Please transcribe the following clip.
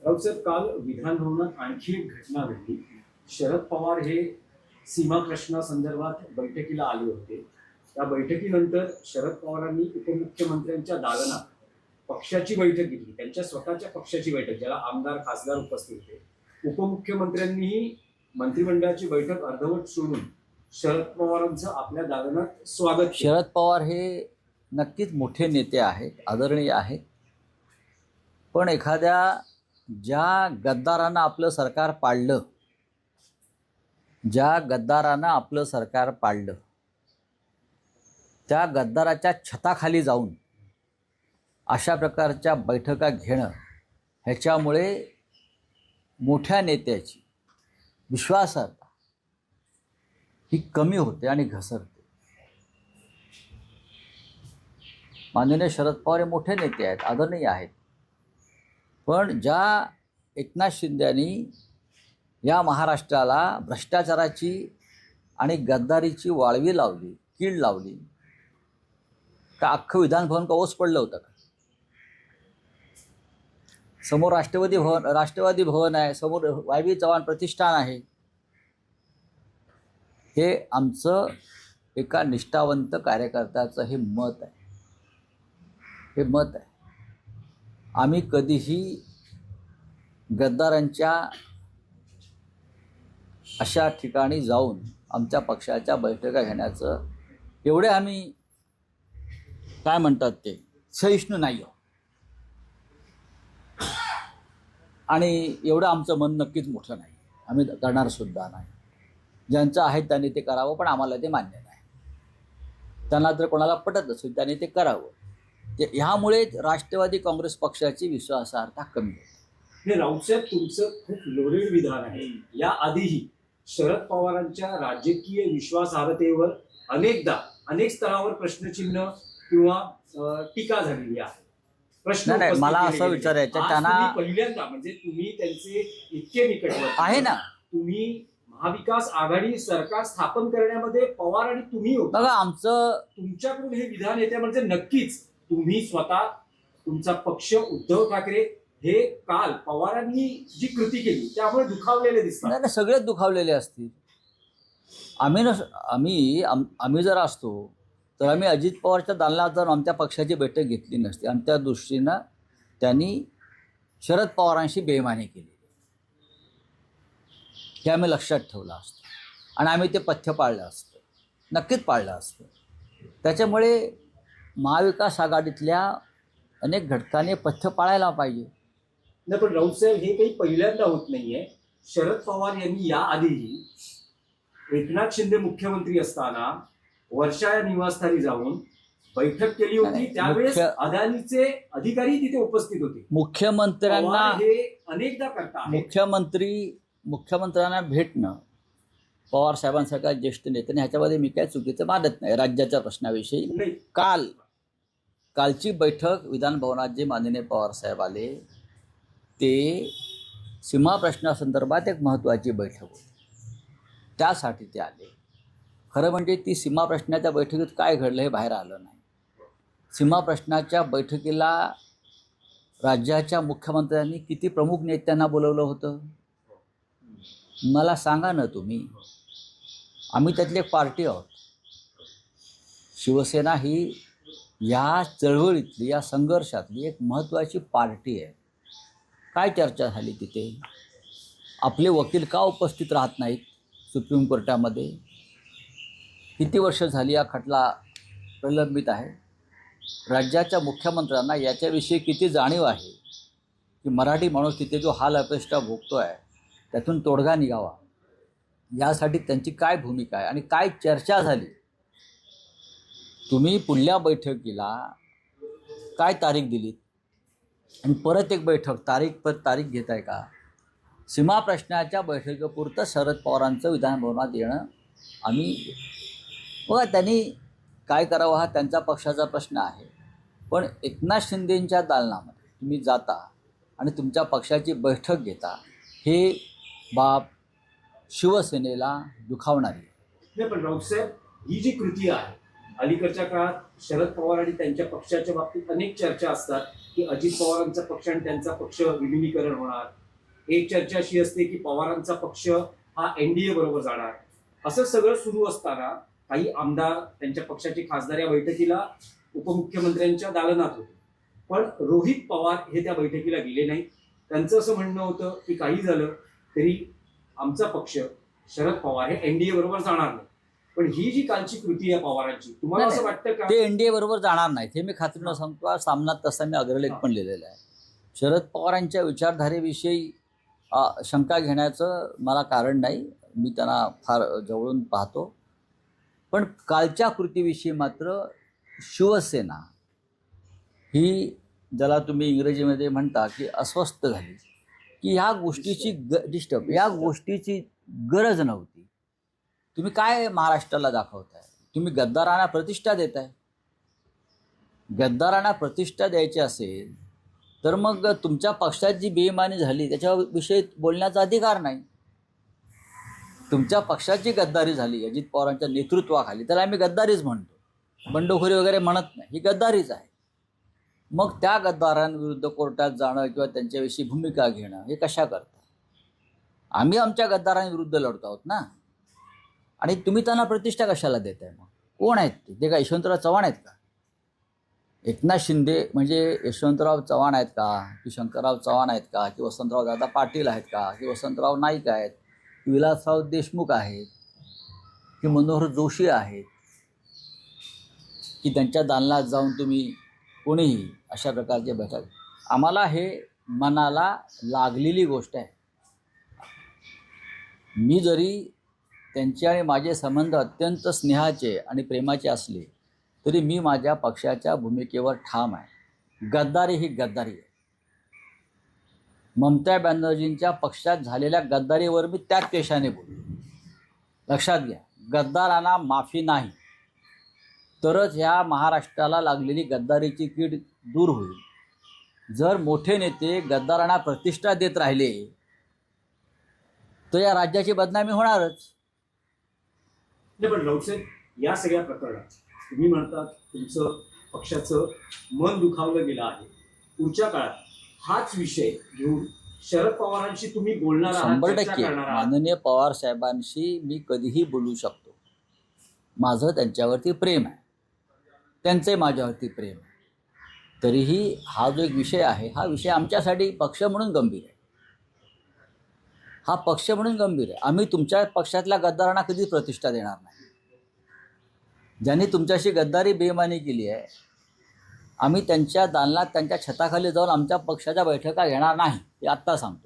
राऊतसाहेब, काल विधान भवनात आणखी एक घटना घडली. शरद पवार हे सीमा प्रश्नासंदर्भात बैठकीला आले होते. त्या बैठकीनंतर शरद पवारांनी उपमुख्यमंत्र्यांच्या दालनात पक्षाची बैठक घेतली. त्यांच्या स्वतःच्या पक्षाची बैठक, ज्याला आमदार खासदार उपस्थित होते. उपमुख्यमंत्र्यांनीही मंत्रिमंडळाची बैठक अर्धवट सोडून शरद पवारांचं आपल्या दालनात स्वागत केलं. शरद पवार हे नक्कीच मोठे नेते आहेत, आदरणीय आहेत. पण एखाद्या ज्या गद्दारानं आपलं सरकार पाडलं, त्या गद्दाराच्या छताखाली जाऊन अशा प्रकारच्या बैठका घेणं, ह्याच्यामुळे मोठ्या नेत्याची विश्वासार्हता ही कमी होते आणि घसरते. माननीय शरद पवार हे मोठे नेते आहेत, आदरणीय आहेत. पण ज्या एकनाथ शिंदेनी या महाराष्ट्राला भ्रष्टाचाराची आणि गद्दारीची वाळवी लावली, कीड लावली, का अख्खं विधानभवन का ओस पडलं होतं का? समोर राष्ट्रवादी भवन आहे, समोर वाय चव्हाण प्रतिष्ठान आहे. हे आमचं एका निष्ठावंत कार्यकर्त्याचं हे मत आहे. आम्ही कधीही गद्दारांच्या अशा ठिकाणी जाऊन आमच्या पक्षाच्या बैठका घेण्याचं एवढे आम्ही काय म्हणतात ते सहिष्णू नाही आहोत. आणि एवढं आमचं मन नक्कीच मोठं नाही, आम्ही करणार सुद्धा नाही. ज्यांचं आहे त्यांनी ते करावं, पण आम्हाला ते मान्य नाही. त्यांना जर कोणाला पटत असेल त्यांनी ते करावं. ह्यामुळे राष्ट्रवादी काँग्रेस पक्षाची विश्वासार्हता कमी होते. राऊतसाहेब, तुमचं खूप लोडेड विधान आहे. या आधीही शरद पवारांच्या राजकीय विश्वासार्हतेवर अनेक स्तरावर प्रश्नचिन्ह किंवा टीका झालेली आहे. प्रश्न नाही, मला असं विचारायचं, त्यांना पहिल्यांदा म्हणजे तुम्ही त्यांचे इतके निकटवर्ती आहे ना, तुम्ही महाविकास आघाडी सरकार स्थापन करण्यामध्ये पवार आणि तुम्ही होता. बघा, आमचं तुमच्याकडून हे विधान येते म्हणजे नक्कीच तुम्ही स्वतः, तुमचा पक्ष, उद्धव ठाकरे हे काल पवारांनी जी कृती केली त्यामुळे दुखावलेले दिसतात. नाही, सगळेच दुखावलेले असतील. आम्ही जर असतो तर आम्ही अजित पवारच्या दालनात जाऊन आमच्या पक्षाची बैठक घेतली नसती. आणि त्या दृष्टीनं त्यांनी शरद पवारांशी बेईमानी केली, हे आम्ही लक्षात ठेवलं असतं आणि आम्ही ते पथ्य पाळलं असतं, नक्कीच पाळलं असतं. त्याच्यामुळे महाविकास आघाडीतल्या अनेक घटकांनी पथ्य पाळायला पाहिजे. नाही, पण राऊतसाहेब, हे काही पहिल्यांदा होत नाहीये. शरद पवार यांनी या आधीही एकनाथ शिंदे मुख्यमंत्री असताना वर्षा या निवासस्थानी जाऊन बैठक केली होती. त्यावेळेस अदानीचे अधिकारी तिथे उपस्थित होते. मुख्यमंत्र्यांना हे अनेकदा करतात. मुख्यमंत्र्यांना भेटणं पवार साहेबांसारख्या ज्येष्ठ नेत्याने, ह्याच्यामध्ये मी काय चुकीचं मानत नाही. राज्याच्या प्रश्नाविषयी कालची बैठक विधानभवनात जे माननीय पवार साहेब आले, ते सीमा प्रश्नासंदर्भात एक महत्त्वाची बैठक होती, त्यासाठी ते आले. खरं म्हणजे ती सीमा प्रश्नाच्या बैठकीत काय घडलं हे बाहेर आलं नाही. सीमा प्रश्नाच्या बैठकीला राज्याच्या मुख्यमंत्र्यांनी किती प्रमुख नेत्यांना बोलवलं होतं मला सांगा ना तुम्ही. आम्ही त्यातली एक पार्टी आहोत. शिवसेना ही या चळवळीतली, या संघर्षातली एक महत्त्वाची पार्टी आहे. काय चर्चा झाली तिथे? आपले वकील का उपस्थित राहत नाहीत सुप्रीम कोर्टामध्ये? किती वर्ष झाली हा खटला प्रलंबित आहे? राज्याच्या मुख्यमंत्र्यांना याच्याविषयी किती जाणीव आहे की मराठी माणूस तिथे जो हाल अपेष्टा भोगतो आहे त्यातून तोडगा निघावा, यासाठी त्यांची काय भूमिका आहे आणि काय चर्चा झाली? तुम्ही पुढल्या बैठकीला काय तारीख दिलीत आणि परत एक बैठक तारीख घेत आहे का? सीमा प्रश्नाच्या बैठकीपुरतं शरद पवारांचं विधानभवनात येणं आम्ही, बघा, त्यांनी काय करावं हा त्यांचा पक्षाचा प्रश्न आहे. पण एकनाथ शिंदेंच्या दालनामध्ये तुम्ही जाता आणि तुमच्या पक्षाची बैठक घेता, हे बाब शिवसेनेला दुखावणारी. नाही, पण राऊतसाहेब, ही जी कृती आहे, अलीकडच्या काळात शरद पवार आणि त्यांच्या पक्षाच्या बाबतीत अनेक चर्चा असतात की अजित पवारांचा पक्ष आणि त्यांचा पक्ष विलिनीकरण होणार. एक चर्चा अशी असते की पवारांचा पक्ष हा एनडीए बरोबर जाणार. असं सगळं सुरू असताना काही आमदार त्यांच्या पक्षाचे खासदार या बैठकीला उपमुख्यमंत्र्यांच्या दालनात होते, पण रोहित पवार हे त्या बैठकीला गेले नाही. त्यांचं असं म्हणणं होतं की काही झालं तरी आमचा पक्ष शरद पवार हे एनडीए बरोबर जाणार नाही. पण ही जी कालची कृती आहे पवारांची, तुम्हाला असं वाटतं का ते एनडीए बरोबर जाणार नाहीत हे मी खात्रीनं सांगतो. सामनात तसा मी अग्रलेख पण लिहिलेला आहे. शरद पवारांच्या विचारधारेविषयी शंका घेण्याचं मला कारण नाही. मी त्यांना फार जवळून पाहतो. पण कालच्या कृतीविषयी मात्र शिवसेना ही, ज्याला तुम्ही इंग्रजीमध्ये म्हणता की अस्वस्थ झाली, की ह्या गोष्टीची डिस्टर्ब, या गोष्टीची गरज नव्हती. तुम्ही काय महाराष्ट्राला दाखवताय? तुम्ही गद्दारांना प्रतिष्ठा देताय. गद्दारांना प्रतिष्ठा द्यायची असेल तर मग तुमच्या पक्षात जी बेईमानी झाली त्याच्याविषयी बोलण्याचा अधिकार नाही. तुमच्या पक्षात जी गद्दारी झाली अजित पवारांच्या नेतृत्वाखाली, त्याला आम्ही गद्दारीच म्हणतो. बंडखोरी वगैरे म्हणत नाही, ही गद्दारीच आहे. मग त्या गद्दारांविरुद्ध कोर्टात जाणं किंवा त्यांच्याविषयी भूमिका घेणं हे कशा करता? आम्ही आमच्या गद्दारांविरुद्ध लढतो आहोत ना. आणि तुम्ही त्यांना प्रतिष्ठा कशाला देताय? मग कोण आहेत ते? का यशवंतराव चव्हाण आहेत का? एकनाथ शिंदे म्हणजे यशवंतराव चव्हाण आहेत का, की शंकरराव चव्हाण आहेत का, की वसंतराव दादा पाटील आहेत का, की वसंतराव नाईक आहेत, की विलासराव देशमुख आहेत, की मनोहर जोशी आहेत, की त्यांच्या दालनात जाऊन तुम्ही कोणीही अशा प्रकारचे बैठक? आम्हाला हे मनाला लागलेली गोष्ट आहे. मी जरी त्यांचे आणि माझे संबंध अत्यंत स्नेहाचे आणि प्रेमाचे असले तरी मी माझ्या पक्षाच्या भूमिकेवर ठाम आहे. गद्दारी ही गद्दारी आहे. ममता बॅनर्जींच्या पक्षात झालेल्या गद्दारीवर मी त्याच पेशाने बोललो. लक्षात घ्या, गद्दारांना माफी नाही, तरच ह्या महाराष्ट्राला लागलेली गद्दारीची कीड दूर होईल. जर मोठे नेते गद्दारांना प्रतिष्ठा देत राहिले तर या राज्याची बदनामी होणारच. नाही, पण राऊतसाहेब, या सगळ्या प्रकरणात तुम्ही म्हणतात तुमचं पक्षाचं मन दुखावलं गेलं आहे. पुढच्या काळात हाच विषय घेऊन शरद पवारांशी तुम्ही बोलणार आहात, 100% चर्चा करणार आहात? माननीय पवार साहेबांशी मी कधीही बोलू शकतो. माझं त्यांच्यावरती प्रेम आहे, त्यांचे माझ्यावरती प्रेम आहे. तरीही हा जो एक विषय आहे, हा विषय आमच्यासाठी पक्ष म्हणून गंभीर आहे. हा पक्ष म्हणून गंभीर आहे. आम्ही तुमच्या पक्षातल्या गद्दारांना कधी प्रतिष्ठा देणार नाही. ज्यांनी तुमच्याशी गद्दारी बेईमानी केली आहे, आम्ही त्यांच्या दालनात त्यांच्या छताखाली जाऊन आमच्या पक्षाच्या बैठका घेणार नाही, हे आत्ता सांगतो.